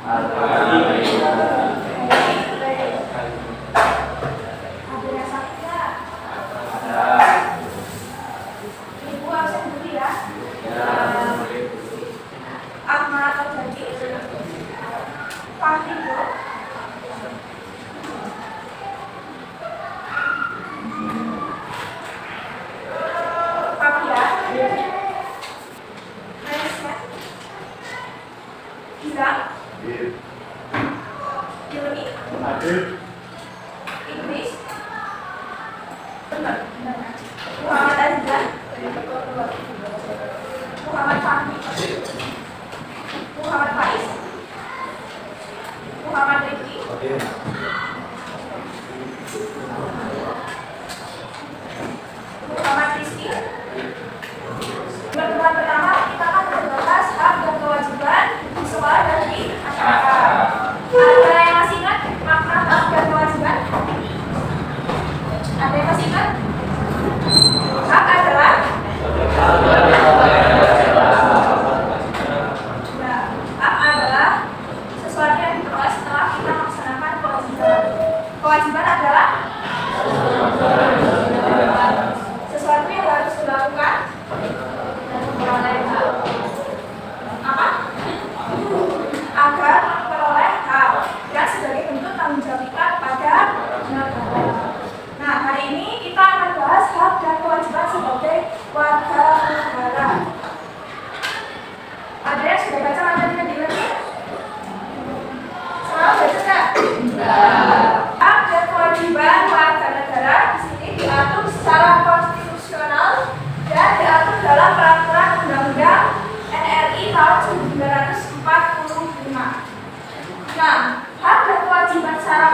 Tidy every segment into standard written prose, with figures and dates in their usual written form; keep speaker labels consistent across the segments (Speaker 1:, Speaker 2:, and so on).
Speaker 1: Ibu absen dulu ya. Ahmad atau Jadi Fahri Bu. Papia Malaysia Gilang Yuni Inggris Muhammad Azizan Muhammad Fahmi Muhammad Faiz Muhammad Rifki Muhammad Rizky. Pertemuan pertama kita akan membahas hak dan kewajiban siswa dari masyarakat. Ada yang masih ingat makna hak dan kewajiban? Ada yang masih ingat? Hak adalah hak adalah sesuatu yang diperoleh setelah kita melaksanakan kewajiban. Kewajiban adalah sesuatu yang harus dilakukan dan memperoleh hak. Apa? Agar memperoleh hak dan sebagai bentuk tanggung jawab kita pada negara. Nah, hari ini kita akan bahas hak dan kewajiban sebagai warga negara. Ada yang sudah baca materinya di mana? Semua baca nggak? Hak dan kewajiban warga negara di sini diatur secara konstitusional dan diatur dalam peraturan Undang-Undang NRI tahun 1945. Nah, hak dan kewajiban secara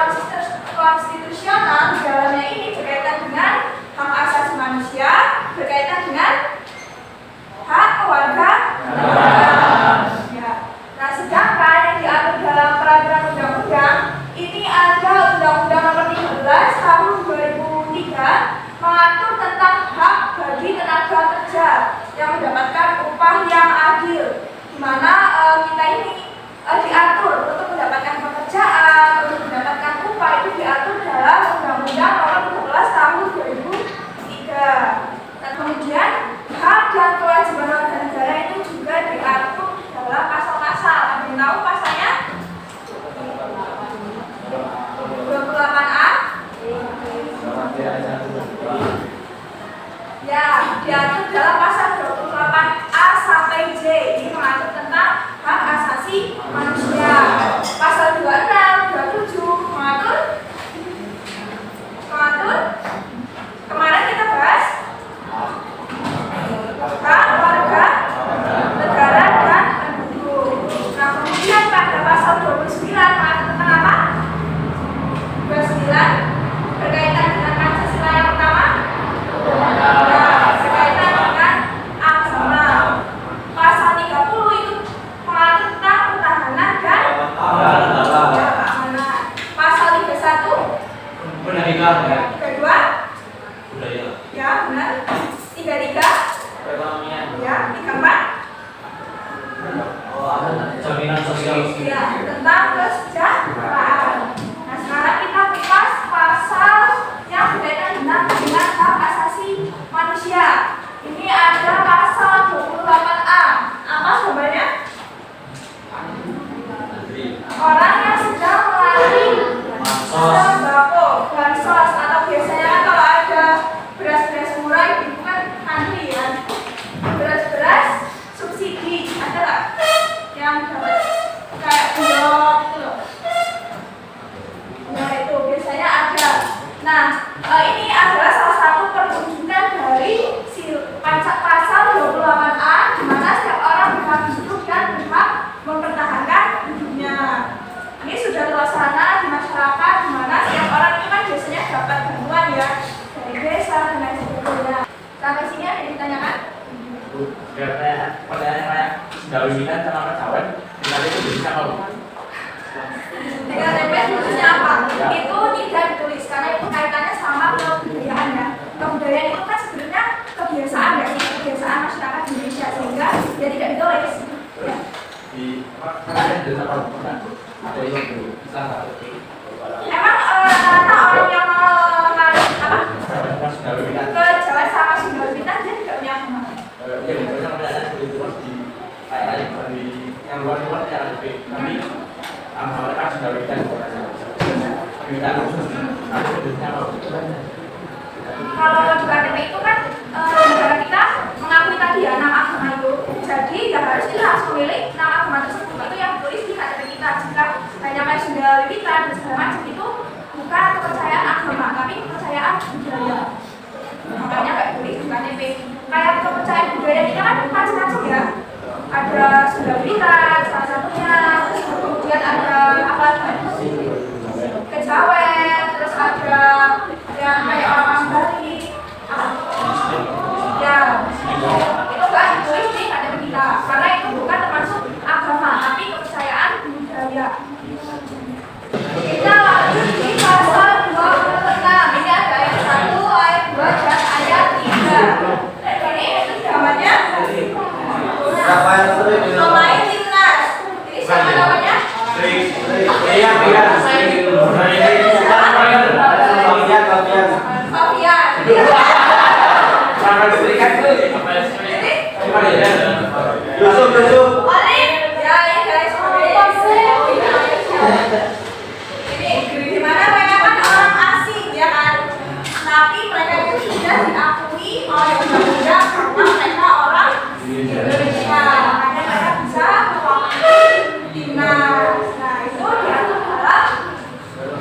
Speaker 1: konstitusional di dalamnya ini berkaitan dengan hak asasi manusia, berkaitan dengan hak kewarganegaraan. Ya. Nah, sedangkan yang diatur dalam peraturan undang-undang ini ada Undang-Undang Nomor 13 Tahun 2003 mengatur tentang hak bagi tenaga kerja yang mendapatkan upah yang adil, di mana kita ini diatur untuk mendapatkan pekerjaan, untuk mendapatkan upah itu diatur dalam Undang-Undang Nomor 13 Tahun 2003. Dan kemudian hak dan kewajiban warga negara itu juga diatur dalam pasal-pasal. Ada yang tahu pasalnya? 28A. Ya, diatur dalam pasal 28A sampai J. Ini mengatur tentang hak asasi manusia. Pasal 26, 27 mengatur kemarin kita bahas hak warga negara dan penduduk. Nah, kemudian pada pasal 29 mengatur tentang apa? 29 berkaitan dengan Pancasila yang pertama. Berkaitan dengan agama. Pasal 30 itu mengatur tentang pertahanan dan keamanan. Pasal 31
Speaker 2: pendidikan ya.
Speaker 1: kedua
Speaker 2: Budaya.
Speaker 1: ya benar. 33
Speaker 2: Perekonomian.
Speaker 1: ya. 34
Speaker 2: Jaminan sosial.
Speaker 1: ya tentang kesejahteraan. Nah, sekarang kita kupas pasal yang berkaitan dengan hak asasi manusia. Ini ada pasal 28A. Apa sebenarnya? Orang yang sedang melalui sembako, bansos, atau biasanya kan kalau ada beras-beras murah itu kan antri ya. Beras-beras subsidi ada nggak? Yang dapat kayak bulog gitu loh. Nah, itu biasanya ada. Nah, ini adalah salah satu perwujudan dari pasal 28A, di mana setiap orang berhak hidup dan berhak mempertahankan hidupnya. Ini sudah terlaksana di masyarakat, di mana setiap orang itu kan biasanya dapat bantuan ya dari desa dan lain sebagainya. Sampai sini ada yang ditanyakan?
Speaker 2: Pertanyaannya kayak dahuluan sama percawan, nanti itu bisa mau.
Speaker 1: Dengan TPS khususnya apa? Itu tidak ditulis karena itu kaitannya sama kebudayaan ya. Kebudayaan itu kan sebenarnya kebiasaan ya sih, kebiasaan masyarakat Indonesia, sehingga ya tidak ditulis. Ya.
Speaker 2: Ada yang bisa nggak?
Speaker 1: Emang rata-rata orang yang mau ngaruh apa? Ke Jawa sama Sunda Wiwitan dia tidak punya agama.
Speaker 2: Ya, misalnya ada seperti itu di kayak di yang luar-luar ya ada tapi mereka sudah berikan kita
Speaker 1: Kalau di KTP itu kan negara kita mengakui tadi ya 6 agama itu. Jadi ya harus kita harus memilih 6 agama tersebut itu yang tulis di KTP kita. Jika hanya main Sunda Wiwitan dan segala macam itu bukan kepercayaan agama tapi kepercayaan budaya. Makanya kayak tulis di KTP. Kayak kepercayaan budaya kita kan macam-macam ya. Ada Sunda Wiwitan salah satunya, terus kemudian ada apa lagi? Kejawen, terus ada yang kayak orang Bali. Ya, itu kan ditulis di KTP kita karena itu bukan termasuk agama tapi kepercayaan budaya. Kita lanjut di pasal 26. Ini ada ayat 1, ayat 2, dan ayat 3. Ini namanya Romain Timnas. Ini siapa namanya? Fabian. Alif. Ya, ini guys. Ini di mana mereka kan orang asing ya kan? Tapi mereka itu sudah diakui oleh undang-undang karena mereka orang Indonesia. Makanya mereka bisa mewakili timnas. Nah, itu diatur dalam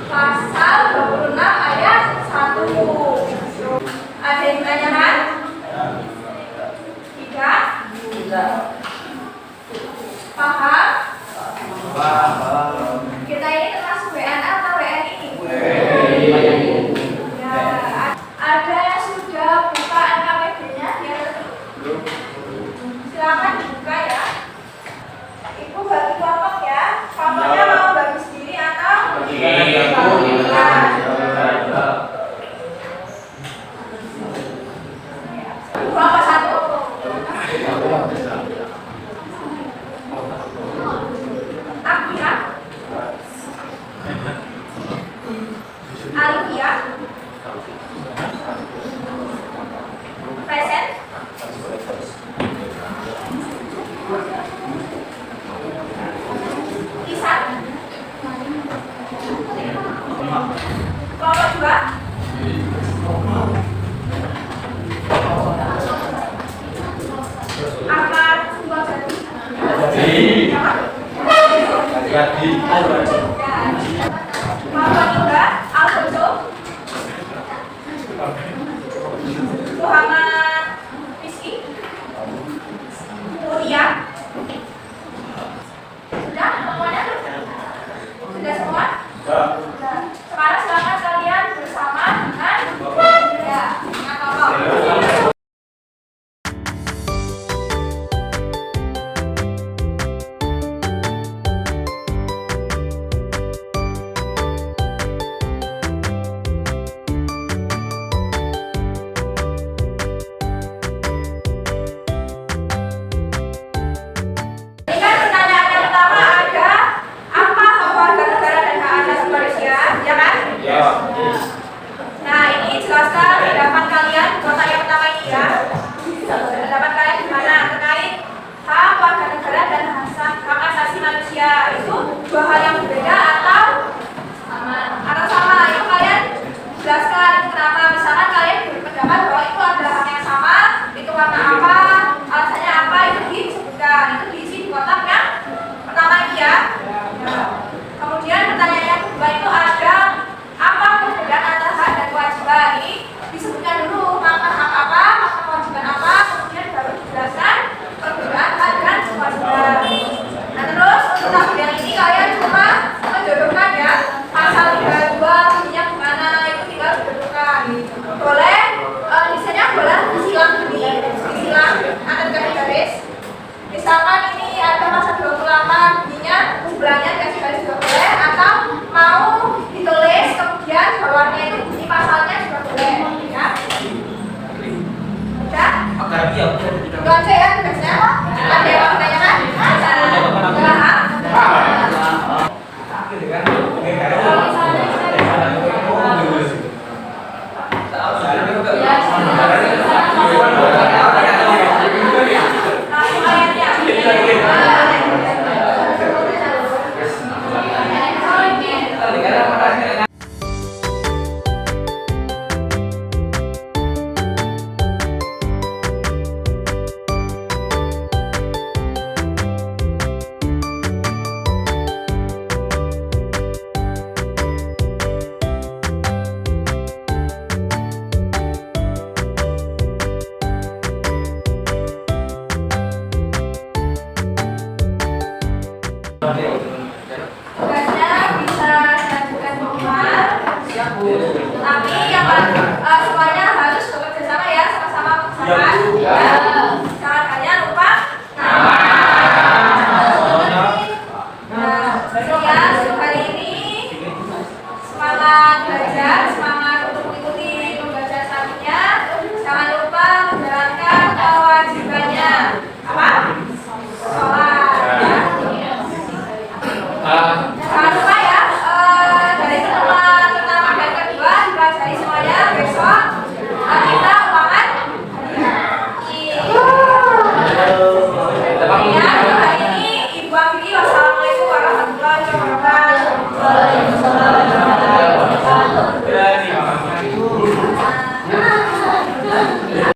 Speaker 1: pasal 26 ayat 1. Ada yang ditanyakan? Tidak? Paham? Kita ini termasuk WNA atau WNI? Ya, ada yang sudah buka NKWD-nya? Ya, silakan dibuka ya. Ibu bagi kelompok ya. Kelompoknya mau bagi sendiri atau bagikan? Kelompok 1. Akira. Alivia. Present. Isan. Kelompok 2. Ahmad Sumbajati. Kelompok 3. Alfonso. Muhammad Rizky. Mulia. Sudah semuanya? Sudah semua? Sudah. Sekarang silakan kalian bersama dengan kelompok. Ini kan pertanyaan yang pertama ada apa hak warga negara dan hak asasi manusia, ya kan? Nah, ini jelaskan di hadapan kalian pertanyaan pertama ini ya. Hadapan kalian gimana terkait hak warga negara dan hak asasi manusia itu bahaya